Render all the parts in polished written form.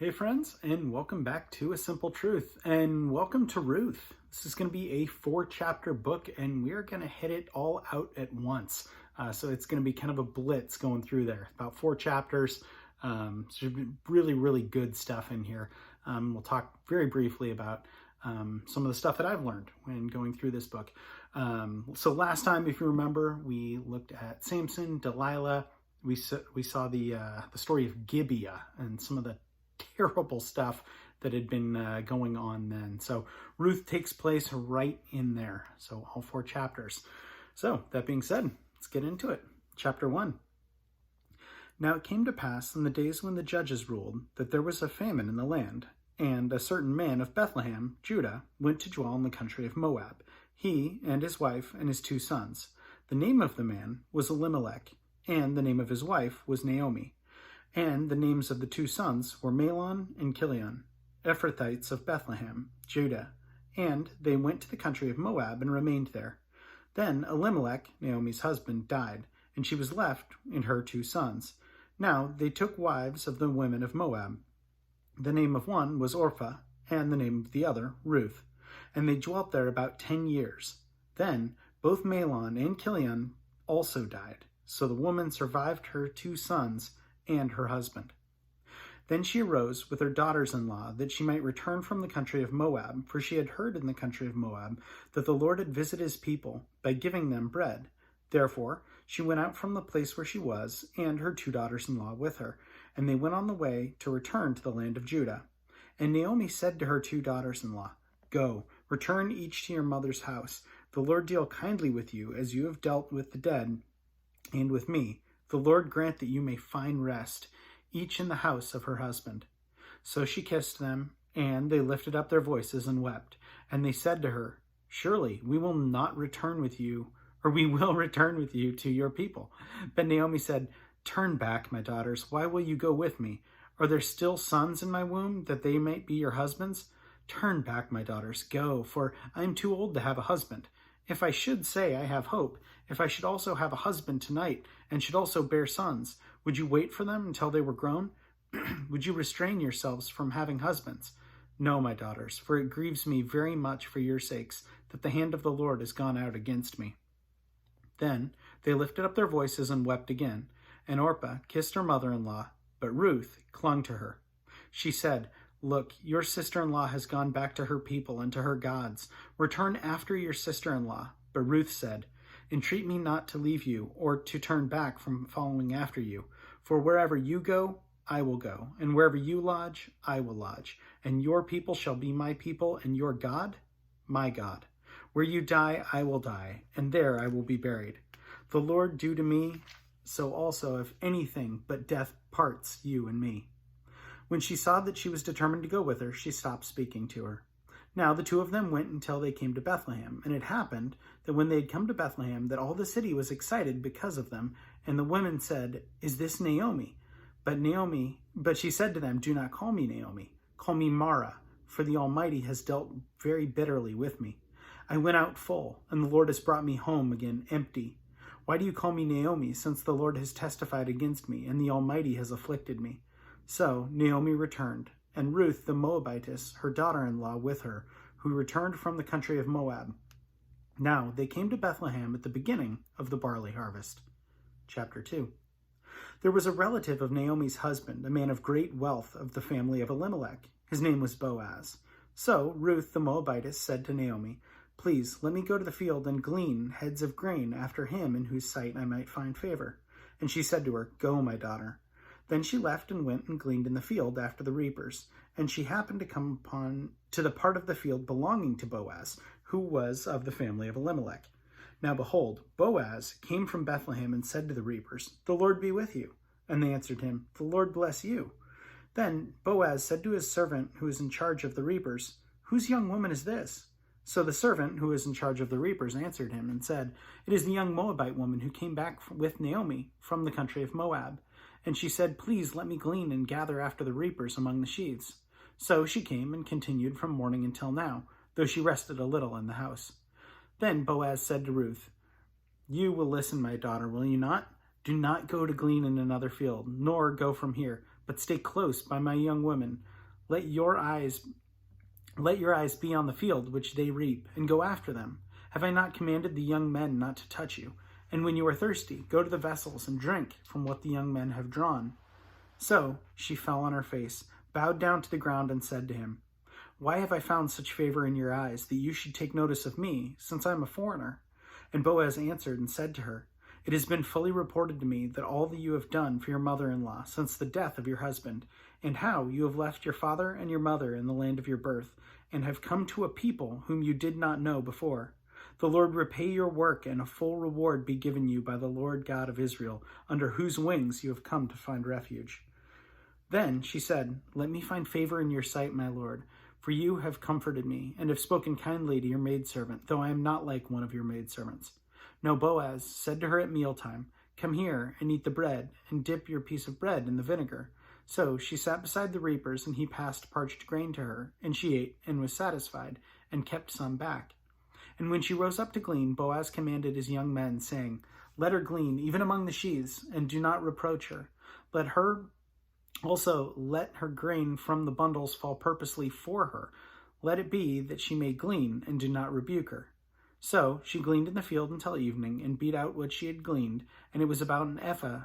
Hey friends, and welcome back to A Simple Truth, and welcome to Ruth. This is going to be a 4-chapter book, and we're going to hit it all out at once. So it's going to be kind of a blitz going through there, about 4 chapters. So really, really good stuff in here. We'll talk very briefly about some of the stuff that I've learned when going through this book. So last time, if you remember, we looked at Samson, Delilah. We saw the story of Gibeah and some of the terrible stuff that had been going on then. So Ruth takes place right in there. So all 4 chapters. So that being said, let's get into it. Chapter 1. Now it came to pass in the days when the judges ruled that there was a famine in the land, and a certain man of Bethlehem, Judah, went to dwell in the country of Moab, he and his wife and his 2 sons. The name of the man was Elimelech, and the name of his wife was Naomi. And the names of the 2 sons were Mahlon and Chilion, Ephrathites of Bethlehem, Judah. And they went to the country of Moab and remained there. Then Elimelech, Naomi's husband, died, and she was left in her 2 sons. Now they took wives of the women of Moab. The name of one was Orpah, and the name of the other Ruth. And they dwelt there about 10 years. Then both Mahlon and Chilion also died. So the woman survived her 2 sons and her husband. Then she arose with her daughters-in-law that she might return from the country of Moab, for she had heard in the country of Moab that the Lord had visited his people by giving them bread. Therefore she went out from the place where she was, and her 2 daughters-in-law with her, and they went on the way to return to the land of Judah. And Naomi said to her 2 daughters-in-law, Go, return each to your mother's house. The Lord deal kindly with you, as you have dealt with the dead and with me. The Lord grant that you may find rest, each in the house of her husband. So she kissed them, and they lifted up their voices and wept. And they said to her, Surely we will not return with you, or we will return with you to your people. But Naomi said, Turn back, my daughters. Why will you go with me? Are there still sons in my womb, that they might be your husbands? Turn back, my daughters, go, for I am too old to have a husband. If I should say I have hope, if I should also have a husband tonight, and should also bear sons, would you wait for them until they were grown? Would you restrain yourselves from having husbands? No, my daughters, for it grieves me very much for your sakes that the hand of the Lord has gone out against me. Then they lifted up their voices and wept again, and Orpah kissed her mother-in-law, but Ruth clung to her. She said, Look, your sister-in-law has gone back to her people and to her gods. Return after your sister-in-law. But Ruth said, Entreat me not to leave you, or to turn back from following after you. For wherever you go, I will go, and wherever you lodge, I will lodge. And your people shall be my people, and your God, my God. Where you die, I will die, and there I will be buried. The Lord do to me so also, if anything but death parts you and me. When she saw that she was determined to go with her, she stopped speaking to her. Now the 2 of them went until they came to Bethlehem, and it happened that when they had come to Bethlehem, that all the city was excited because of them, and the women said, Is this Naomi? But she said to them, Do not call me Naomi, call me Mara, for the Almighty has dealt very bitterly with me. I went out full, and the Lord has brought me home again empty. Why do you call me Naomi, since the Lord has testified against me, and the Almighty has afflicted me? So Naomi returned, and Ruth the Moabitess, her daughter-in-law, with her, who returned from the country of Moab. Now they came to Bethlehem at the beginning of the barley harvest. Chapter 2. There was a relative of Naomi's husband, a man of great wealth of the family of Elimelech. His name was Boaz. So Ruth the Moabitess said to Naomi, Please let me go to the field and glean heads of grain after him in whose sight I might find favor. And she said to her, Go, my daughter. Then she left and went and gleaned in the field after the reapers. And she happened to come to the part of the field belonging to Boaz, who was of the family of Elimelech. Now behold, Boaz came from Bethlehem and said to the reapers, The Lord be with you. And they answered him, The Lord bless you. Then Boaz said to his servant who was in charge of the reapers, Whose young woman is this? So the servant who was in charge of the reapers answered him and said, It is the young Moabite woman who came back with Naomi from the country of Moab. And she said, Please let me glean and gather after the reapers among the sheaves. So she came and continued from morning until now, though she rested a little in the house. Then Boaz said to Ruth, You will listen, my daughter, will you not? Do not go to glean in another field, nor go from here, but stay close by my young women. Let your eyes be on the field which they reap, and go after them. Have I not commanded the young men not to touch you? And when you are thirsty, go to the vessels and drink from what the young men have drawn. So she fell on her face, bowed down to the ground, and said to him, Why have I found such favor in your eyes, that you should take notice of me, since I am a foreigner? And Boaz answered and said to her, It has been fully reported to me that all that you have done for your mother-in-law since the death of your husband, and how you have left your father and your mother in the land of your birth, and have come to a people whom you did not know before. The Lord repay your work, and a full reward be given you by the Lord God of Israel, under whose wings you have come to find refuge. Then she said, Let me find favor in your sight, my Lord, for you have comforted me, and have spoken kindly to your maidservant, though I am not like one of your maidservants. Now Boaz said to her at mealtime, Come here and eat the bread, and dip your piece of bread in the vinegar. So she sat beside the reapers, and he passed parched grain to her, and she ate and was satisfied, and kept some back. And when she rose up to glean, Boaz commanded his young men, saying, Let her glean, even among the sheaves, and do not reproach her. Let her grain from the bundles fall purposely for her. Let it be that she may glean, and do not rebuke her. So she gleaned in the field until evening, and beat out what she had gleaned, and it was about an ephah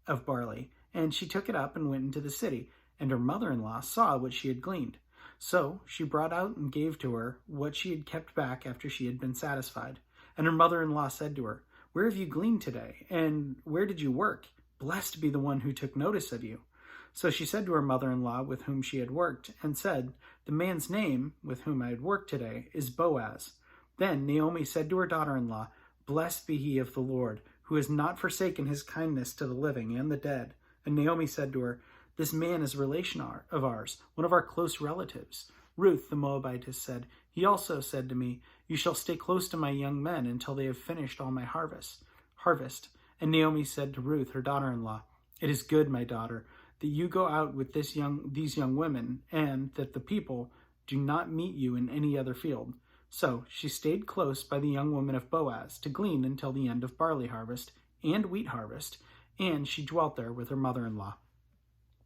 of barley. And she took it up and went into the city, and her mother-in-law saw what she had gleaned. So she brought out and gave to her what she had kept back after she had been satisfied. And her mother-in-law said to her, Where have you gleaned today? And where did you work? Blessed be the one who took notice of you. So she said to her mother-in-law with whom she had worked, and said, The man's name with whom I had worked today is Boaz. Then Naomi said to her daughter-in-law, Blessed be he of the Lord, who has not forsaken his kindness to the living and the dead. And Naomi said to her, This man is a relation of ours, one of our close relatives. Ruth the Moabitess said, He also said to me, You shall stay close to my young men until they have finished all my harvest. And Naomi said to Ruth, her daughter-in-law, It is good, my daughter, that you go out with these young women, and that the people do not meet you in any other field. So she stayed close by the young women of Boaz to glean until the end of barley harvest and wheat harvest, and she dwelt there with her mother-in-law.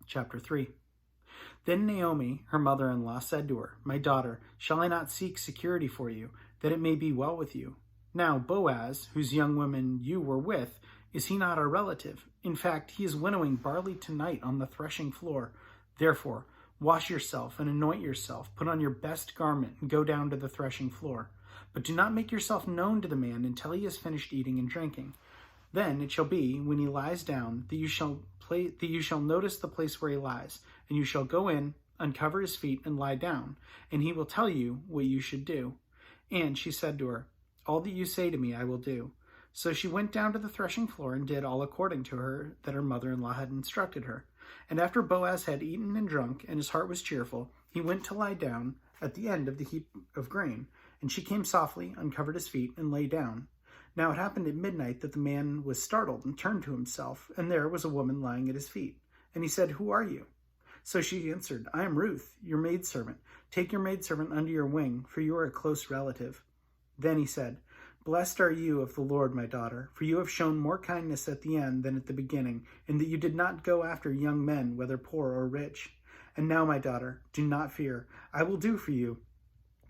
Chapter 3. Then Naomi, her mother-in-law, said to her, My daughter, shall I not seek security for you, that it may be well with you? Now Boaz, whose young women you were with, is he not our relative? In fact, he is winnowing barley tonight on the threshing floor. Therefore, wash yourself and anoint yourself, put on your best garment, and go down to the threshing floor. But do not make yourself known to the man until he has finished eating and drinking. Then it shall be, when he lies down, that you shall notice the place where he lies, and you shall go in, uncover his feet, and lie down, and he will tell you what you should do. And she said to her, All that you say to me I will do. So she went down to the threshing floor and did all according to her that her mother-in-law had instructed her. And after Boaz had eaten and drunk, and his heart was cheerful, he went to lie down at the end of the heap of grain. And she came softly, uncovered his feet, and lay down. Now it happened at midnight that the man was startled and turned to himself, and there was a woman lying at his feet. And he said, Who are you? So she answered, I am Ruth, your maidservant. Take your maidservant under your wing, for you are a close relative. Then he said, Blessed are you of the Lord, my daughter, for you have shown more kindness at the end than at the beginning, in that you did not go after young men, whether poor or rich. And now, my daughter, do not fear. I will do for you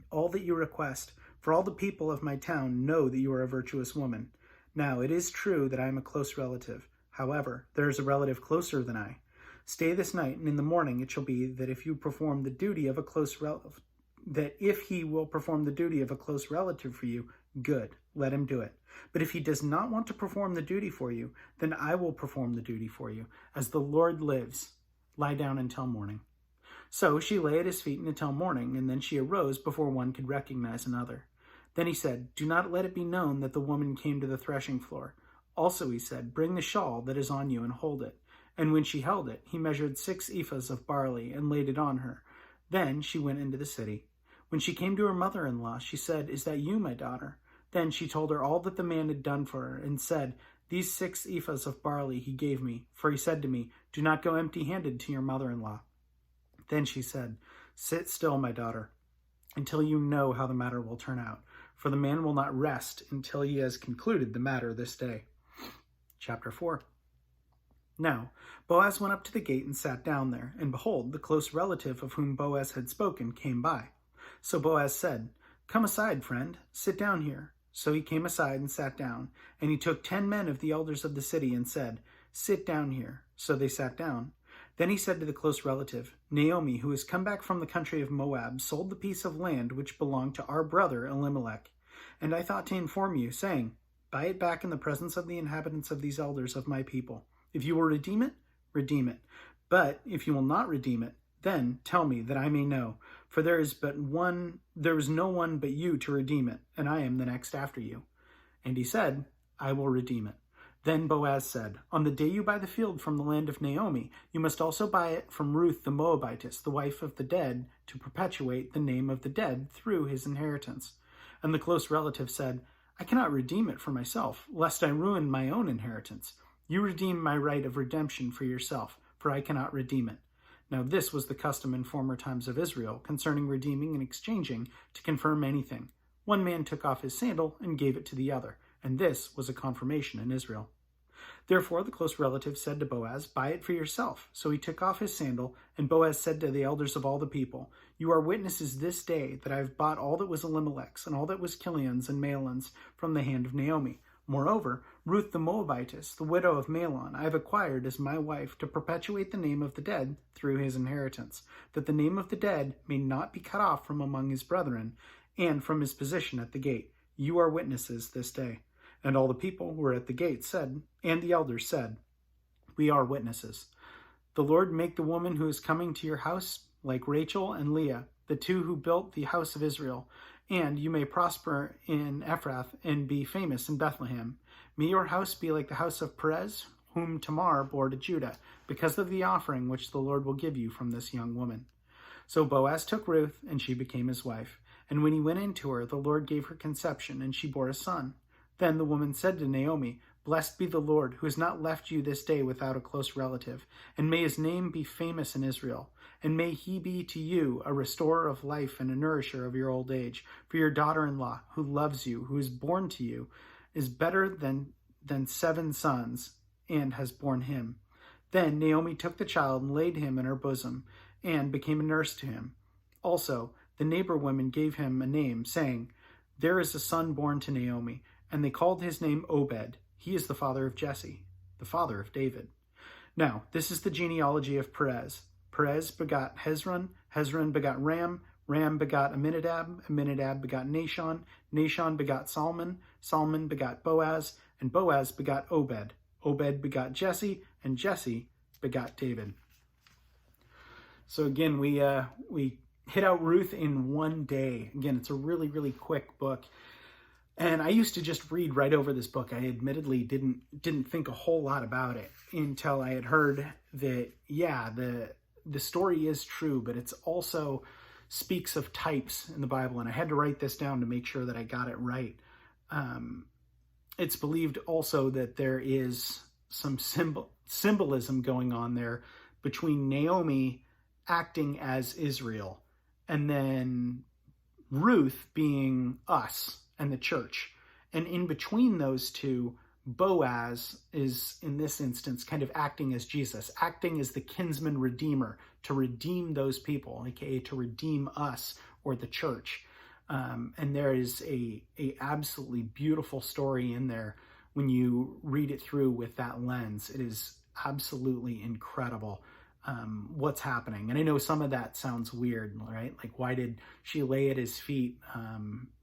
all that you request, for all the people of my town know that you are a virtuous woman. Now, it is true that I am a close relative. However, there is a relative closer than I. Stay this night, and in the morning it shall be that if he will perform the duty of a close relative for you, good, let him do it. But if he does not want to perform the duty for you, then I will perform the duty for you. As the Lord lives, lie down until morning. So she lay at his feet until morning, and then she arose before one could recognize another. Then he said, Do not let it be known that the woman came to the threshing floor. Also he said, Bring the shawl that is on you and hold it. And when she held it, he measured 6 ephahs of barley and laid it on her. Then she went into the city. When she came to her mother-in-law, she said, Is that you, my daughter? Then she told her all that the man had done for her, and said, These 6 ephahs of barley he gave me, for he said to me, Do not go empty-handed to your mother-in-law. Then she said, Sit still, my daughter, until you know how the matter will turn out, for the man will not rest until he has concluded the matter this day. Chapter 4. Now, Boaz went up to the gate and sat down there, and behold, the close relative of whom Boaz had spoken came by. So Boaz said, "Come aside, friend, sit down here." So he came aside and sat down, and he took 10 men of the elders of the city and said, "Sit down here." So they sat down. Then he said to the close relative, "Naomi, who has come back from the country of Moab, sold the piece of land which belonged to our brother Elimelech. And I thought to inform you, saying, buy it back in the presence of the inhabitants of these elders of my people. If you will redeem it, redeem it. But if you will not redeem it, then tell me that I may know. For there is no one but you to redeem it, and I am the next after you." And he said, "I will redeem it." Then Boaz said, "On the day you buy the field from the land of Naomi, you must also buy it from Ruth the Moabitess, the wife of the dead, to perpetuate the name of the dead through his inheritance." And the close relative said, "I cannot redeem it for myself, lest I ruin my own inheritance. You redeem my right of redemption for yourself, for I cannot redeem it." Now this was the custom in former times of Israel, concerning redeeming and exchanging to confirm anything. One man took off his sandal and gave it to the other, and this was a confirmation in Israel. Therefore the close relative said to Boaz, "Buy it for yourself." So he took off his sandal, and Boaz said to the elders of all the people, "You are witnesses this day that I have bought all that was Elimelech's and all that was Kilion's and Mahlon's from the hand of Naomi. Moreover, Ruth the Moabitess, the widow of Mahlon, I have acquired as my wife to perpetuate the name of the dead through his inheritance, that the name of the dead may not be cut off from among his brethren and from his position at the gate. You are witnesses this day." And all the people who were at the gate said, and the elders said, "We are witnesses. The Lord make the woman who is coming to your house like Rachel and Leah, the two who built the house of Israel, and you may prosper in Ephrath and be famous in Bethlehem. May your house be like the house of Perez, whom Tamar bore to Judah, because of the offering which the Lord will give you from this young woman." So Boaz took Ruth, and she became his wife. And when he went in to her, the Lord gave her conception, and she bore a son. Then the woman said to Naomi, "Blessed be the Lord, who has not left you this day without a close relative, and may his name be famous in Israel. And may he be to you a restorer of life and a nourisher of your old age. For your daughter-in-law, who loves you, who is born to you, is better than 7 sons, and has borne him." Then Naomi took the child and laid him in her bosom, and became a nurse to him. Also, the neighbor women gave him a name, saying, "There is a son born to Naomi." And they called his name Obed. He is the father of Jesse, the father of David. Now, this is the genealogy of Perez. Perez begot Hezron, Hezron begot Ram, Ram begot Amminadab, Amminadab begot Nahshon, Nahshon begot Salmon, Salmon begot Boaz, and Boaz begot Obed. Obed begot Jesse, and Jesse begot David. So again, we hit out Ruth in one day. Again, it's a really, really quick book. And I used to just read right over this book. I admittedly didn't think a whole lot about it until I had heard that, yeah, the story is true, but it's also speaks of types in the Bible. And I had to write this down to make sure that I got it right. It's believed also that there is some symbolism going on there between Naomi acting as Israel and then Ruth being us and the church. And in between those two, Boaz is, in this instance, kind of acting as Jesus, acting as the kinsman redeemer to redeem those people, aka to redeem us or the church. And there is a absolutely beautiful story in there when you read it through with that lens. It is absolutely incredible what's happening. And I know some of that sounds weird, right? Like, why did she lay at his feet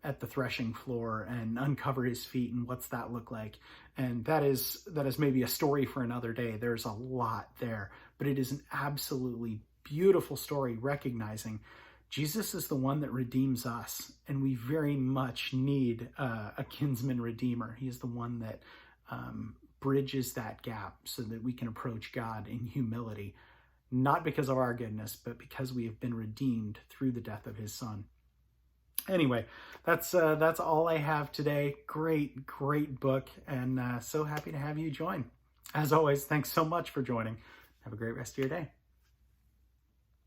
at the threshing floor and uncover his feet, and what's that look like? And that is maybe a story for another day. There's a lot there, but it is an absolutely beautiful story, recognizing Jesus is the one that redeems us, and we very much need a kinsman redeemer. He is the one that bridges that gap so that we can approach God in humility, not because of our goodness, but because we have been redeemed through the death of his son. Anyway, that's all I have today. Great book, and so happy to have you join. As always, thanks so much for joining. Have a great rest of your day.